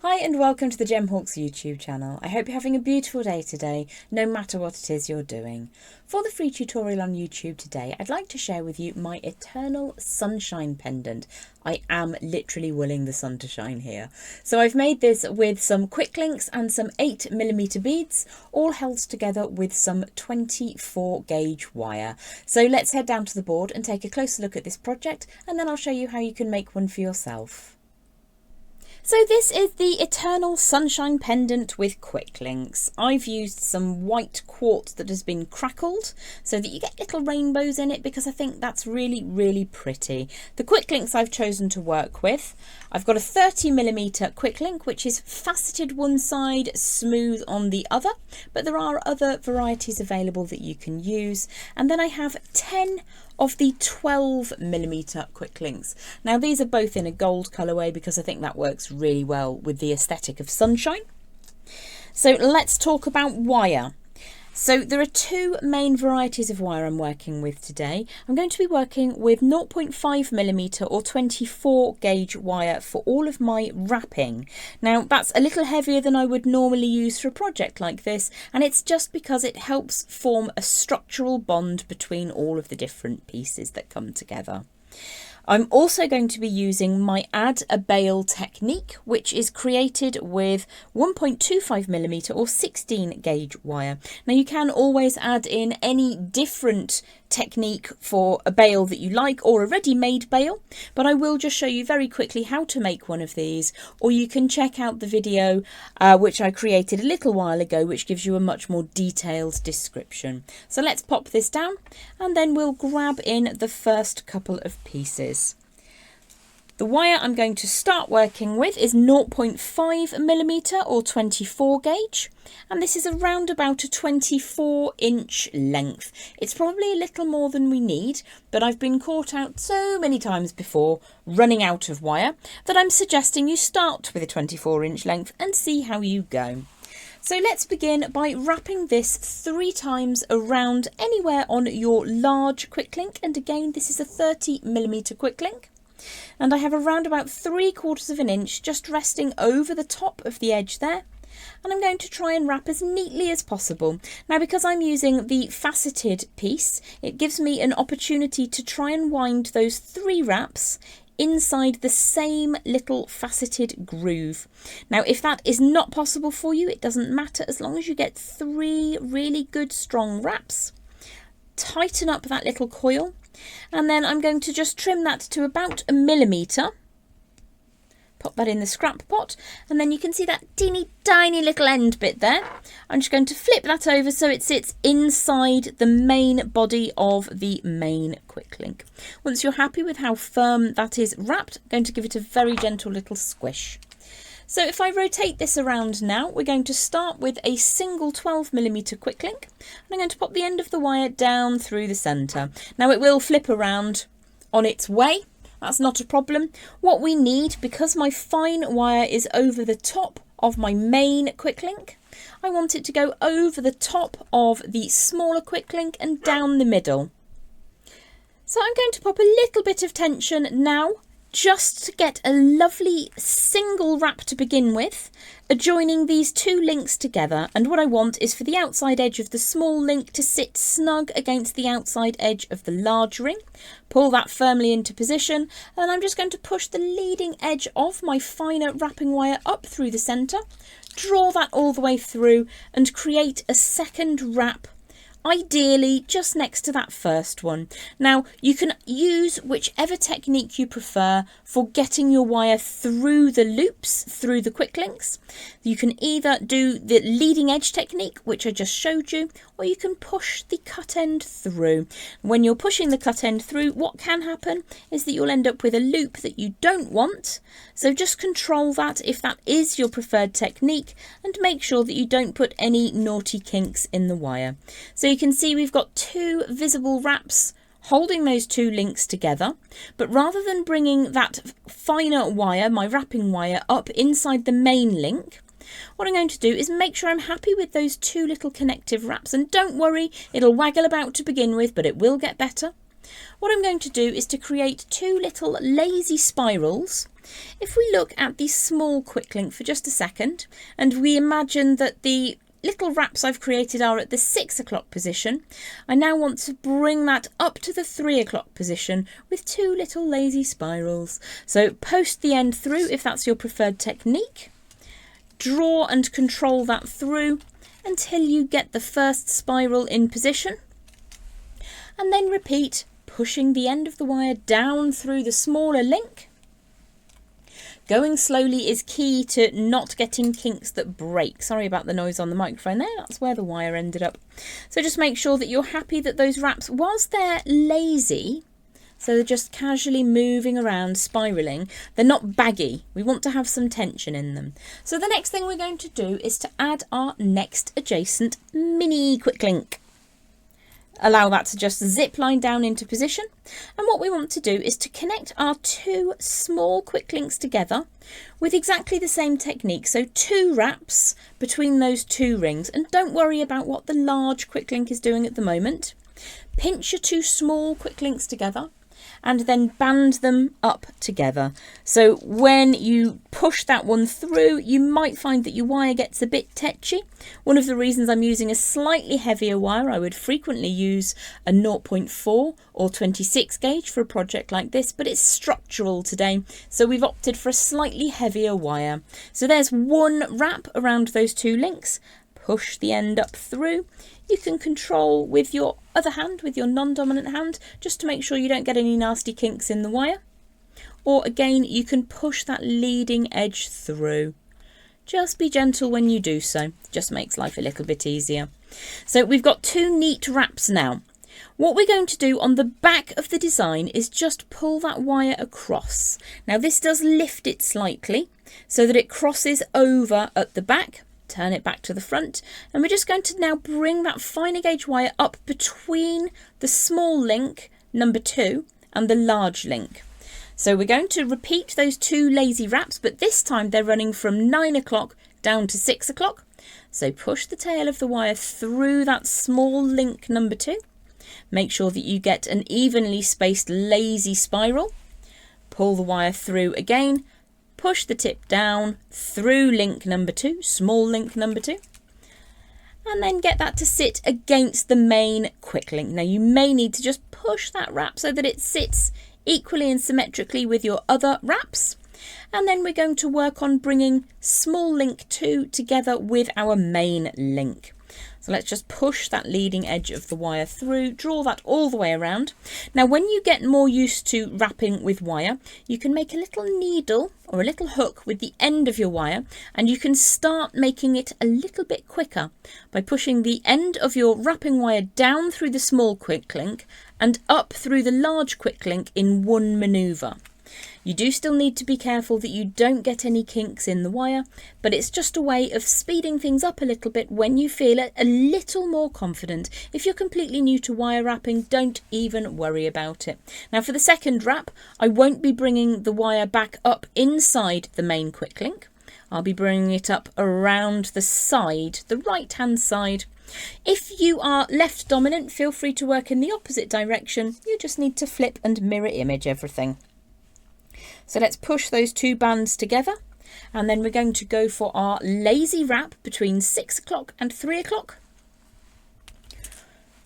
Hi and welcome to the Gemhawks YouTube channel. I hope you're having a beautiful day today, no matter what it is you're doing. For the free tutorial on YouTube today, I'd like to share with you my Eternal Sunshine Pendant. I am literally willing the sun to shine here. So I've made this with some quick links and some 8mm beads, all held together with some 24 gauge wire. So let's head down to the board and take a closer look at this project, and then I'll show you how you can make one for yourself. So this is the Eternal Sunshine Pendant with quick links. I've used some white quartz that has been crackled so that you get little rainbows in it, because I think that's really pretty. The quick links I've chosen to work with, I've got a 30mm quick link which is faceted one side, smooth on the other, but there are other varieties available that you can use. And then I have 10 of the 12mm quick links. Now these are both in a gold colourway because I think that works really well with the aesthetic of sunshine. So let's talk about wire. So there are two main varieties of wire I'm working with today. I'm going to be working with 0.5mm or 24 gauge wire for all of my wrapping. Now that's a little heavier than I would normally use for a project like this, and it's just because it helps form a structural bond between all of the different pieces that come together. I'm also going to be using my Add a Bail technique, which is created with 1.25mm or 16 gauge wire. Now you can always add in any different technique for a bail that you like, or a ready-made bail, but I will just show you very quickly how to make one of these, or you can check out the video which I created a little while ago, which gives you a much more detailed description. So let's pop this down and then we'll grab in the first couple of pieces. The wire I'm going to start working with is 0.5mm or 24 gauge, and this is around about a 24-inch length. It's probably a little more than we need, but I've been caught out so many times before running out of wire that I'm suggesting you start with a 24-inch length and see how you go. So let's begin by wrapping this 3 times around anywhere on your large quick link, and again this is a 30mm quick link. And I have around about 3/4 of an inch just resting over the top of the edge there, and I'm going to try and wrap as neatly as possible. Now because I'm using the faceted piece, it gives me an opportunity to try and wind those 3 wraps inside the same little faceted groove. Now if that is not possible for you, it doesn't matter, as long as you get 3 really good strong wraps. Tighten up that little coil, and then I'm going to just trim that to about 1mm. Pop that in the scrap pot, and then you can see that teeny tiny little end bit there. I'm just going to flip that over so it sits inside the main body of the main quick link. Once you're happy with how firm that is wrapped, I'm going to give it a very gentle little squish. So if I rotate this around now, we're going to start with a single 12mm quick link, and I'm going to pop the end of the wire down through the centre. Now it will flip around on its way, that's not a problem. What we need, because my fine wire is over the top of my main quick link, I want it to go over the top of the smaller quick link and down the middle. So I'm going to pop a little bit of tension now, just to get a lovely single wrap to begin with, adjoining these 2 links together. And what I want is for the outside edge of the small link to sit snug against the outside edge of the large ring. Pull that firmly into position, and I'm just going to push the leading edge of my finer wrapping wire up through the centre, draw that all the way through and create a second wrap, ideally just next to that first one. Now you can use whichever technique you prefer for getting your wire through the loops, through the quick links. You can either do the leading edge technique, which I just showed you, or you can push the cut end through. When you're pushing the cut end through, what can happen is that you'll end up with a loop that you don't want. So just control that if that is your preferred technique, and make sure that you don't put any naughty kinks in the wire. So you can see we've got 2 visible wraps holding those 2 links together, but rather than bringing that finer wire, my wrapping wire, up inside the main link, what I'm going to do is make sure I'm happy with those 2 little connective wraps. And don't worry, it'll waggle about to begin with, but it will get better. what I'm going to do is to create two little lazy spirals. If we look at the small quick link for just a second, and we imagine that the little wraps I've created are at the 6 o'clock position, I now want to bring that up to the 3 o'clock position with two little lazy spirals. So post the end through if that's your preferred technique. Draw and control that through until you get the first spiral in position. And then repeat, pushing the end of the wire down through the smaller link. Going slowly is key to not getting kinks that break. Sorry about the noise on the microphone there, that's where the wire ended up. So just make sure that you're happy that those wraps, whilst they're lazy, so they're just casually moving around, spiralling, they're not baggy. We want to have some tension in them. So the next thing we're going to do is to add our next adjacent mini quick link. Allow that to just zip line down into position, and what we want to do is to connect our two small quick links together with exactly the same technique. So two wraps between those two rings, and don't worry about what the large quick link is doing at the moment. Pinch your two small quick links together and then band them up together. So when you push that one through, you might find that your wire gets a bit tetchy. One of the reasons I'm using a slightly heavier wire, I would frequently use a 0.4 or 26 gauge for a project like this, but it's structural today, so we've opted for a slightly heavier wire. So there's one wrap around those two links. Push the end up through. You can control with your other hand, with your non-dominant hand, just to make sure you don't get any nasty kinks in the wire. Or again, you can push that leading edge through. Just be gentle when you do so. It just makes life a little bit easier. So we've got two neat wraps now. What we're going to do on the back of the design is just pull that wire across. Now this does lift it slightly so that it crosses over at the back. Turn it back to the front, and we're just going to now bring that finer gauge wire up between the small link number 2 and the large link. So we're going to repeat those two lazy wraps, but this time they're running from 9 o'clock down to 6 o'clock. So push the tail of the wire through that small link number 2. Make sure that you get an evenly spaced lazy spiral. Pull the wire through again. Push the tip down through link number 2, small link number 2, and then get that to sit against the main quick link. Now you may need to just push that wrap so that it sits equally and symmetrically with your other wraps. And then we're going to work on bringing small link 2 together with our main link. So let's just push that leading edge of the wire through, draw that all the way around. Now when you get more used to wrapping with wire, you can make a little needle or a little hook with the end of your wire, and you can start making it a little bit quicker by pushing the end of your wrapping wire down through the small quick link and up through the large quick link in one manoeuvre. You do still need to be careful that you don't get any kinks in the wire, but it's just a way of speeding things up a little bit when you feel a little more confident. If you're completely new to wire wrapping, don't even worry about it. Now for the second wrap, I won't be bringing the wire back up inside the main quick link. I'll be bringing it up around the side, the right hand side. If you are left dominant, feel free to work in the opposite direction. You just need to flip and mirror image everything. So let's push those two bands together, and then we're going to go for our lazy wrap between 6 o'clock and 3 o'clock.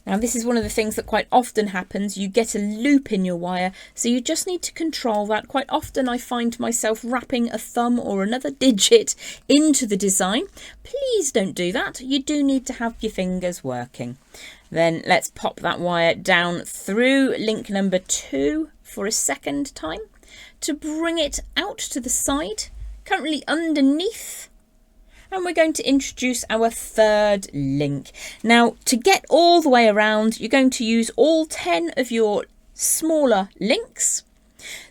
Now this is one of the things that quite often happens. You get a loop in your wire, so you just need to control that. Quite often I find myself wrapping a thumb or another digit into the design. Please don't do that. You do need to have your fingers working. Then let's pop that wire down through link number 2 for a second time, to bring it out to the side, currently underneath, and we're going to introduce our third link. Now to get all the way around, you're going to use all 10 of your smaller links.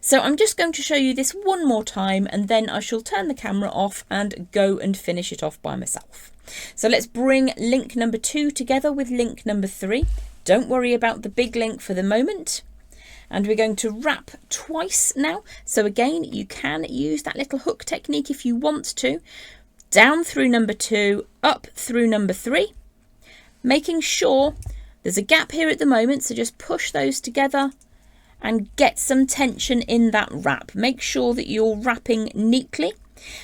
So I'm just going to show you this one more time, and then I shall turn the camera off and go and finish it off by myself. So let's bring link number 2 together with link number 3. Don't worry about the big link for the moment. And we're going to wrap twice now. So again, you can use that little hook technique if you want to. Down through number 2, up through number 3. Making sure there's a gap here at the moment, so just push those together and get some tension in that wrap. Make sure that you're wrapping neatly.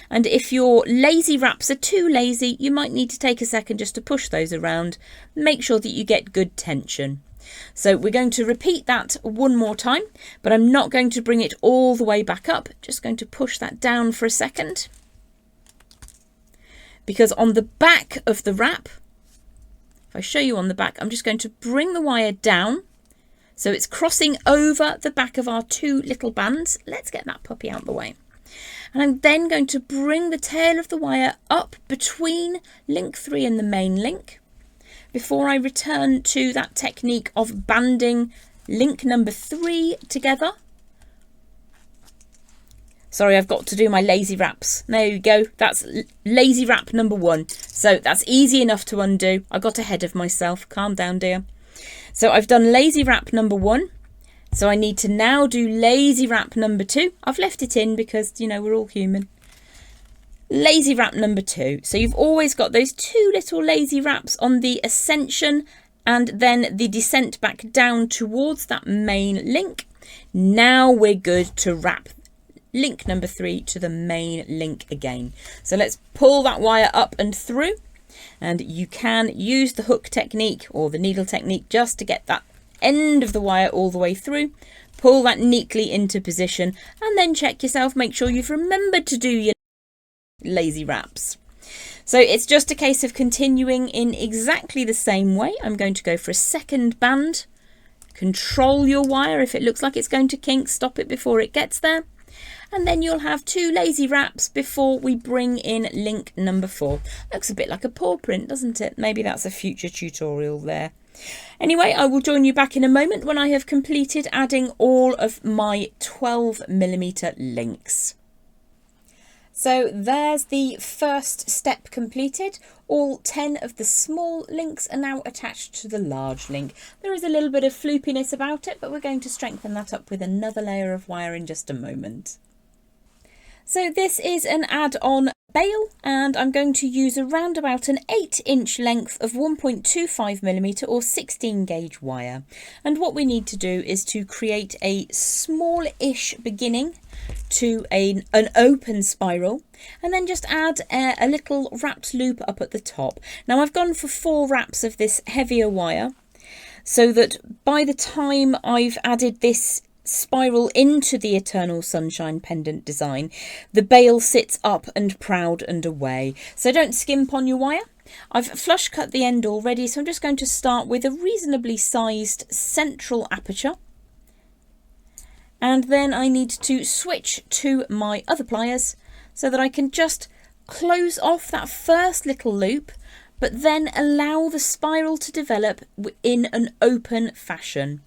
And if your lazy wraps are too lazy, you might need to take a second just to push those around. Make sure that you get good tension. So we're going to repeat that one more time, but I'm not going to bring it all the way back up. Just going to push that down for a second. Because on the back of the wrap, if I show you on the back, I'm just going to bring the wire down. So it's crossing over the back of our two little bands. Let's get that puppy out the way. And I'm then going to bring the tail of the wire up between link 3 and the main link before I return to that technique of banding link number 3 together. Sorry, I've got to do my lazy wraps. There you go. That's lazy wrap number 1. So that's easy enough to undo. I got ahead of myself. Calm down, dear. So I've done lazy wrap number 1. So I need to now do lazy wrap number 2. I've left it in because, you know, we're all human. Lazy wrap number 2. So you've always got those 2 little lazy wraps on the ascension and then the descent back down towards that main link. Now we're good to wrap link number 3 to the main link again. So let's pull that wire up and through. And you can use the hook technique or the needle technique just to get that end of the wire all the way through. Pull that neatly into position and then check yourself. Make sure you've remembered to do your lazy wraps. So it's just a case of continuing in exactly the same way. I'm going to go for a second band. Control your wire. If it looks like it's going to kink, stop it before it gets there. And then you'll have 2 lazy wraps before we bring in link number 4. Looks a bit like a paw print, doesn't it? Maybe that's a future tutorial there. Anyway, I will join you back in a moment when I have completed adding all of my 12mm links. So there's the first step completed. All 10 of the small links are now attached to the large link. There is a little bit of floopiness about it, but we're going to strengthen that up with another layer of wire in just a moment. So this is an add-on bail, and I'm going to use around about an 8-inch length of 1.25mm or 16 gauge wire. And what we need to do is to create a small-ish beginning to an open spiral, and then just add a little wrapped loop up at the top. Now I've gone for 4 wraps of this heavier wire, so that by the time I've added this spiral into the Eternal Sunshine Pendant design, the bail sits up and proud and away. So don't skimp on your wire. I've flush cut the end already, so I'm just going to start with a reasonably sized central aperture. And then I need to switch to my other pliers so that I can just close off that first little loop, but then allow the spiral to develop in an open fashion.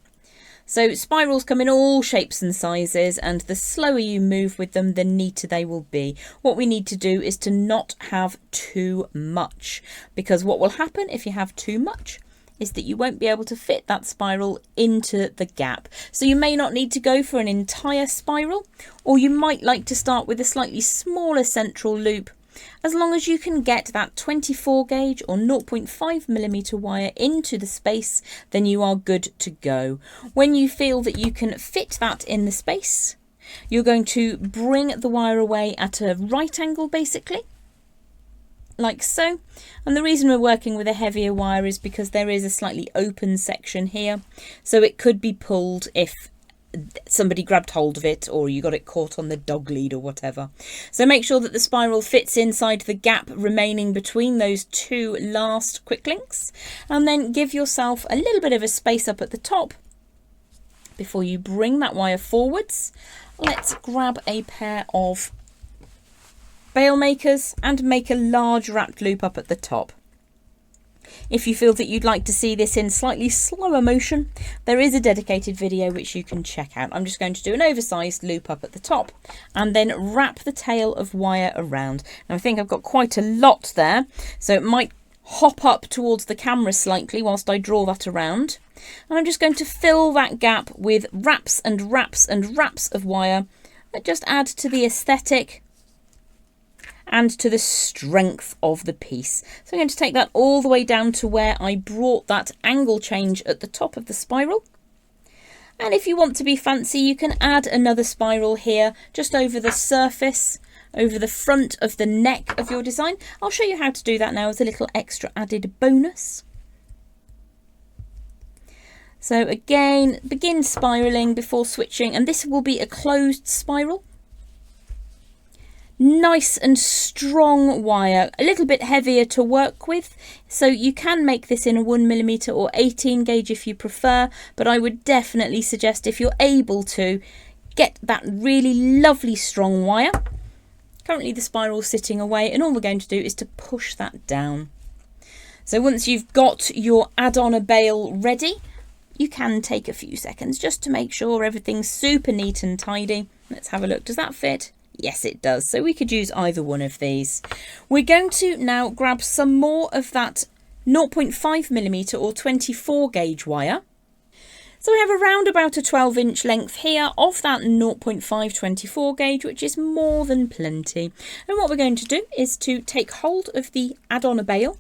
So spirals come in all shapes and sizes, and the slower you move with them, the neater they will be. What we need to do is to not have too much, because what will happen if you have too much is that you won't be able to fit that spiral into the gap. So you may not need to go for an entire spiral, or you might like to start with a slightly smaller central loop. As long as you can get that 24 gauge or 0.5mm wire into the space, then you are good to go. When you feel that you can fit that in the space, you're going to bring the wire away at a right angle, basically, like so. And the reason we're working with a heavier wire is because there is a slightly open section here, so it could be pulled if somebody grabbed hold of it or you got it caught on the dog lead or whatever. So make sure that the spiral fits inside the gap remaining between those 2 last quick links, and then give yourself a little bit of a space up at the top before you bring that wire forwards. Let's grab a pair of bail makers and make a large wrapped loop up at the top. If you feel that you'd like to see this in slightly slower motion, there is a dedicated video which you can check out. I'm just going to do an oversized loop up at the top and then wrap the tail of wire around. Now I think I've got quite a lot there, so it might hop up towards the camera slightly whilst I draw that around. And I'm just going to fill that gap with wraps and wraps and wraps of wire that just add to the aesthetic and to the strength of the piece. So I'm going to take that all the way down to where I brought that angle change at the top of the spiral. And if you want to be fancy, you can add another spiral here, just over the surface, over the front of the neck of your design. I'll show you how to do that now as a little extra added bonus. So again, begin spiraling before switching, and this will be a closed spiral. Nice and strong wire, a little bit heavier to work with, so you can make this in a 1mm or 18 gauge if you prefer, but I would definitely suggest, if you're able to, get that really lovely strong wire. Currently the spiral's sitting away, and all we're going to do is to push that down. So once you've got your add-on bail ready, you can take a few seconds just to make sure everything's super neat and tidy. Let's have a look. Does that fit? Yes, it does. So we could use either one of these. We're going to now grab some more of that 0.5mm or 24 gauge wire. So we have around about a 12-inch length here of that 0.5 24 gauge, which is more than plenty. And what we're going to do is to take hold of the add-on bail,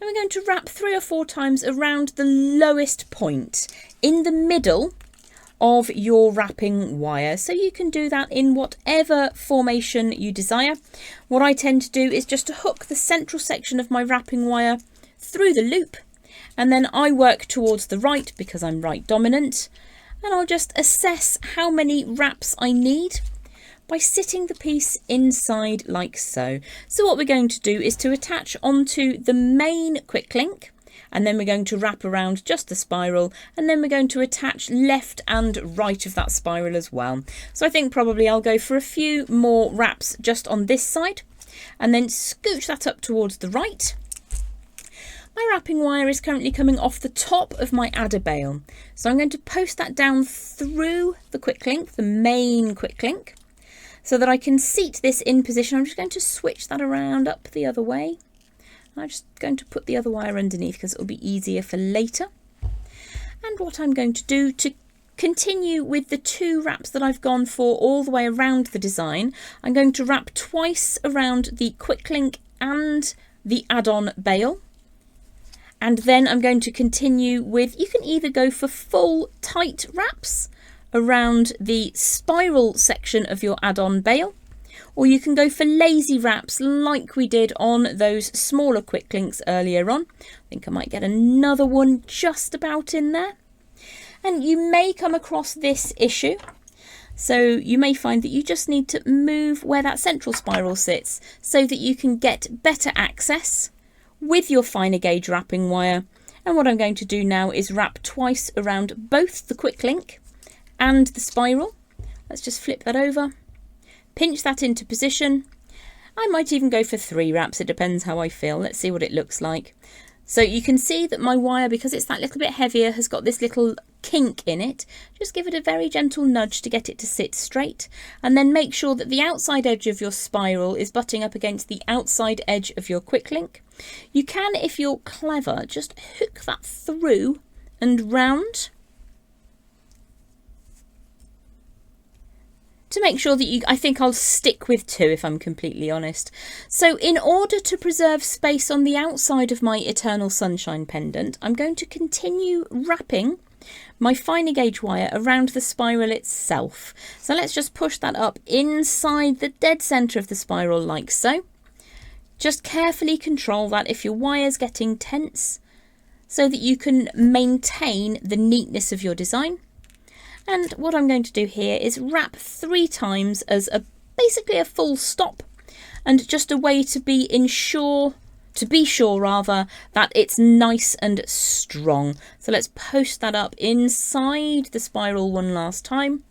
and we're going to wrap 3 or 4 times around the lowest point in the middle of your wrapping wire. So you can do that in whatever formation you desire. What I tend to do is just to hook the central section of my wrapping wire through the loop, and then I work towards the right because I'm right dominant, and I'll just assess how many wraps I need by sitting the piece inside like so. So what we're going to do is to attach onto the main quick link, and then we're going to wrap around just the spiral, and then we're going to attach left and right of that spiral as well. So I think probably I'll go for a few more wraps just on this side, and then scooch that up towards the right. My wrapping wire is currently coming off the top of my adder bail, so I'm going to post that down through the quick link, the main quick link, so that I can seat this in position. I'm just going to switch that around up the other way. I'm just going to put the other wire underneath because it will be easier for later. And what I'm going to do to continue with the 2 wraps that I've gone for all the way around the design, I'm going to wrap twice around the quick link and the add-on bail. And then I'm going to continue with, you can either go for full tight wraps around the spiral section of your add-on bail, or you can go for lazy wraps like we did on those smaller quick links earlier on. I think I might get another one just about in there. And you may come across this issue. So you may find that you just need to move where that central spiral sits so that you can get better access with your finer gauge wrapping wire. And what I'm going to do now is wrap twice around both the quick link and the spiral. Let's just flip that over. Pinch that into position. I might even go for 3 wraps, it depends how I feel. Let's see what it looks like. So you can see that my wire, because it's that little bit heavier, has got this little kink in it. Just give it a very gentle nudge to get it to sit straight, and then make sure that the outside edge of your spiral is butting up against the outside edge of your quick link. You can, if you're clever, just hook that through and round to make sure that I think I'll stick with 2 if I'm completely honest. So in order to preserve space on the outside of my Eternal Sunshine Pendant, I'm going to continue wrapping my finer gauge wire around the spiral itself. So let's just push that up inside the dead centre of the spiral like so. Just carefully control that if your wire's getting tense so that you can maintain the neatness of your design. And what I'm going to do here is wrap 3 times as basically a full stop, and just a way to be sure that it's nice and strong. So let's post that up inside the spiral one last time,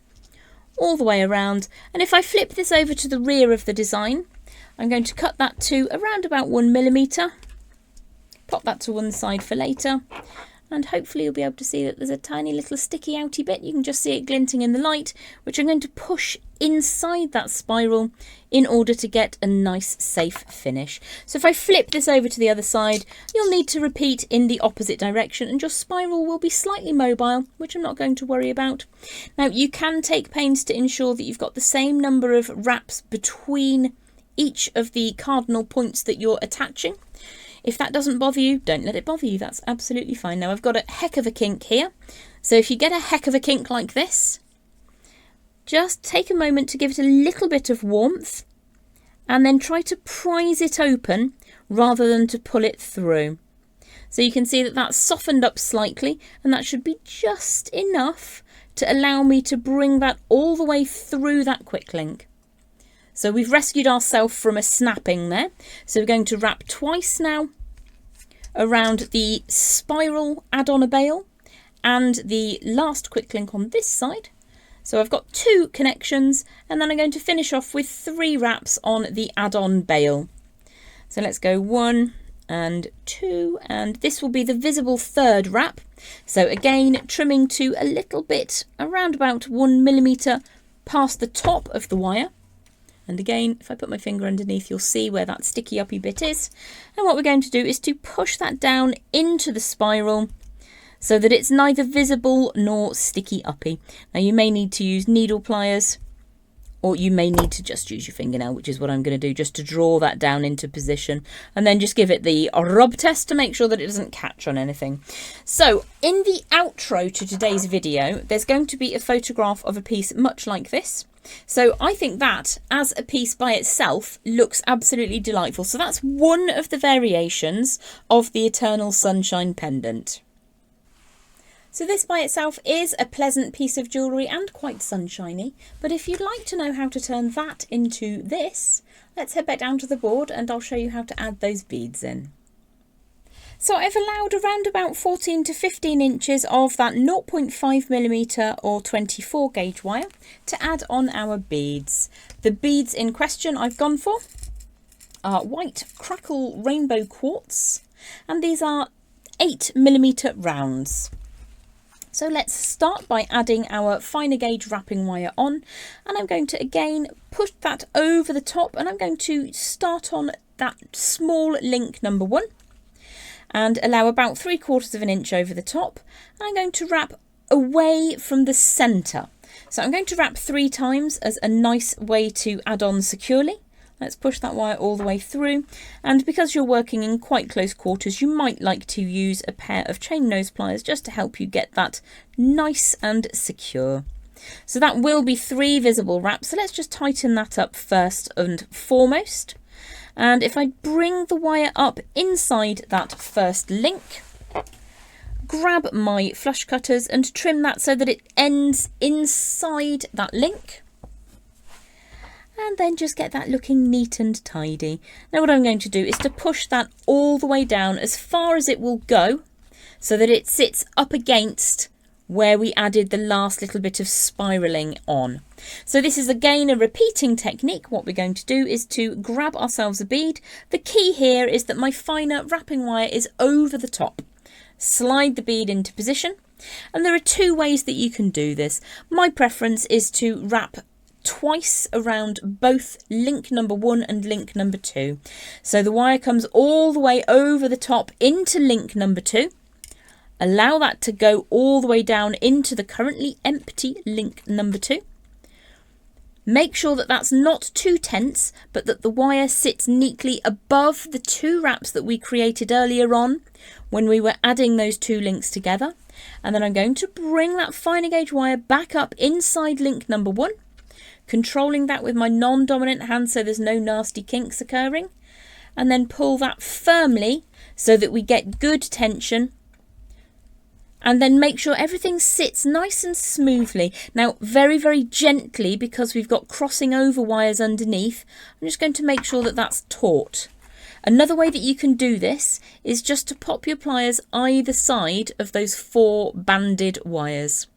all the way around. And if I flip this over to the rear of the design, I'm going to cut that to around about 1mm, pop that to one side for later. And hopefully you'll be able to see that there's a tiny little sticky outy bit. You can just see it glinting in the light, which I'm going to push inside that spiral in order to get a nice safe finish. So if I flip this over to the other side, you'll need to repeat in the opposite direction, and your spiral will be slightly mobile, which I'm not going to worry about. Now you can take pains to ensure that you've got the same number of wraps between each of the cardinal points that you're attaching. If that doesn't bother you, don't let it bother you. That's absolutely fine. Now I've got a heck of a kink here, So if you get a heck of a kink like this, just take a moment to give it a little bit of warmth and then try to prise it open rather than to pull it through. So you can see that that's softened up slightly, and that should be just enough to allow me to bring that all the way through that quick link. So we've rescued ourselves from a snapping there. So we're going to wrap twice now around the spiral add-on a bail and the last quick link on this side. So I've got 2 connections, and then I'm going to finish off with 3 wraps on the add-on bail. So let's go 1 and 2, and this will be the visible 3rd wrap. So again, trimming to a little bit around about 1 millimetre past the top of the wire. And again, if I put my finger underneath, you'll see where that sticky uppy bit is. And what we're going to do is to push that down into the spiral so that it's neither visible nor sticky uppy. Now you may need to use needle pliers, or you may need to just use your fingernail, which is what I'm going to do, just to draw that down into position, and then just give it the rub test to make sure that it doesn't catch on anything. So in the outro to today's video, there's going to be a photograph of a piece much like this. So I think that as a piece by itself looks absolutely delightful. So that's one of the variations of the Eternal Sunshine Pendant. So this by itself is a pleasant piece of jewellery and quite sunshiny, but if you'd like to know how to turn that into this, let's head back down to the board and I'll show you how to add those beads in. So I've allowed around about 14 to 15 inches of that 0.5mm or 24 gauge wire to add on our beads. The beads in question I've gone for are white crackle rainbow quartz, and these are 8mm rounds. So let's start by adding our finer gauge wrapping wire on, and I'm going to again push that over the top, and I'm going to start on that small link number 1 and allow about 3/4 of an inch over the top. And I'm going to wrap away from the centre. So I'm going to wrap 3 times as a nice way to add on securely. Let's push that wire all the way through, and because you're working in quite close quarters, you might like to use a pair of chain nose pliers just to help you get that nice and secure. So that will be 3 visible wraps, so let's just tighten that up first and foremost. And if I bring the wire up inside that first link, grab my flush cutters and trim that so that it ends inside that link. And then just get that looking neat and tidy. Now what I'm going to do is to push that all the way down as far as it will go so that it sits up against where we added the last little bit of spiraling on. So this is again a repeating technique. What we're going to do is to grab ourselves a bead. The key here is that my finer wrapping wire is over the top. Slide the bead into position, and there are 2 ways that you can do this. My preference is to wrap twice around both link number 1 and link number 2. So the wire comes all the way over the top into link number 2. Allow that to go all the way down into the currently empty link number 2. Make sure that that's not too tense, but that the wire sits neatly above the 2 wraps that we created earlier on when we were adding those 2 links together. And then I'm going to bring that finer gauge wire back up inside link number 1. Controlling that with my non-dominant hand so there's no nasty kinks occurring, and then pull that firmly so that we get good tension, and then make sure everything sits nice and smoothly. Now very, very gently, because we've got crossing over wires underneath, I'm just going to make sure that that's taut. Another way that you can do this is just to pop your pliers either side of those 4 banded wires.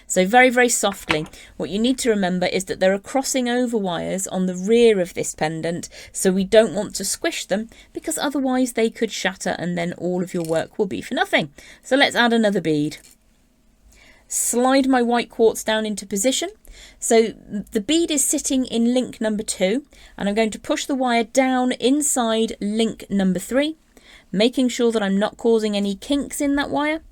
So very, very softly. What you need to remember is that there are crossing over wires on the rear of this pendant, so we don't want to squish them because otherwise they could shatter and then all of your work will be for nothing. So let's add another bead. Slide my white quartz down into position. So the bead is sitting in link number 2, and I'm going to push the wire down inside link number 3, making sure that I'm not causing any kinks in that wire.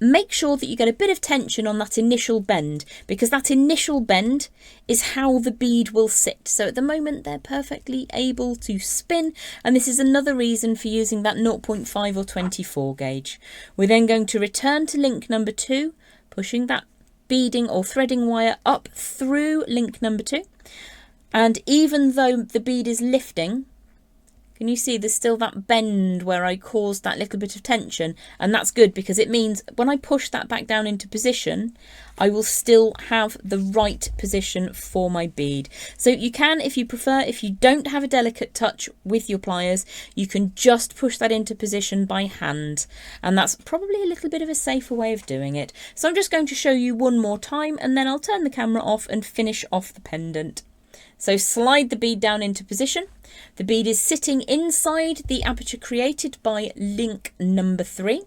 Make sure that you get a bit of tension on that initial bend, because that initial bend is how the bead will sit. So at the moment they're perfectly able to spin, and this is another reason for using that 0.5 or 24 gauge. We're then going to return to link number 2, pushing that beading or threading wire up through link number 2. And even though the bead is lifting, can you see there's still that bend where I caused that little bit of tension? And that's good, because it means when I push that back down into position, I will still have the right position for my bead. So you can, if you prefer, if you don't have a delicate touch with your pliers, you can just push that into position by hand. And that's probably a little bit of a safer way of doing it. So I'm just going to show you one more time, and then I'll turn the camera off and finish off the pendant. So slide the bead down into position. The bead is sitting inside the aperture created by link number 3.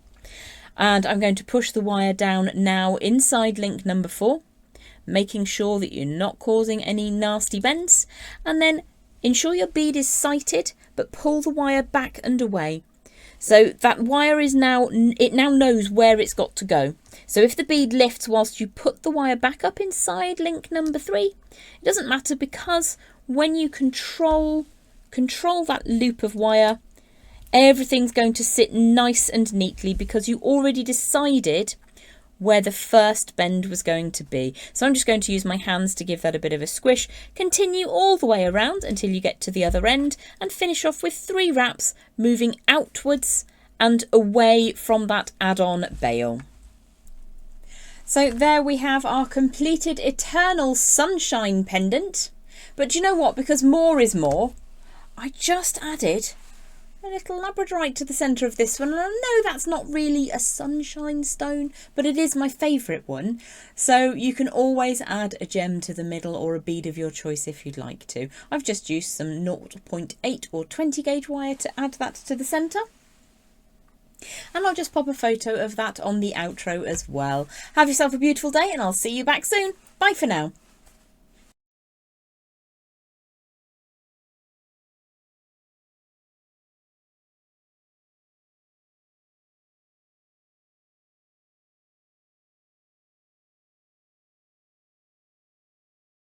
And I'm going to push the wire down now inside link number 4, making sure that you're not causing any nasty bends. And then ensure your bead is sighted, but pull the wire back and away. So that wire is now knows where it's got to go. So if the bead lifts whilst you put the wire back up inside link number 3, it doesn't matter, because when you control that loop of wire, everything's going to sit nice and neatly, because you already decided where the first bend was going to be. So I'm just going to use my hands to give that a bit of a squish. Continue all the way around until you get to the other end, and finish off with 3 wraps, moving outwards and away from that add-on bail. So there we have our completed Eternal Sunshine Pendant. But do you know what? Because more is more, I just added a little labradorite to the centre of this one. And I know that's not really a sunshine stone, but it is my favourite one. So you can always add a gem to the middle, or a bead of your choice if you'd like to. I've just used some 0.8 or 20 gauge wire to add that to the centre. And I'll just pop a photo of that on the outro as well. Have yourself a beautiful day, and I'll see you back soon. Bye for now.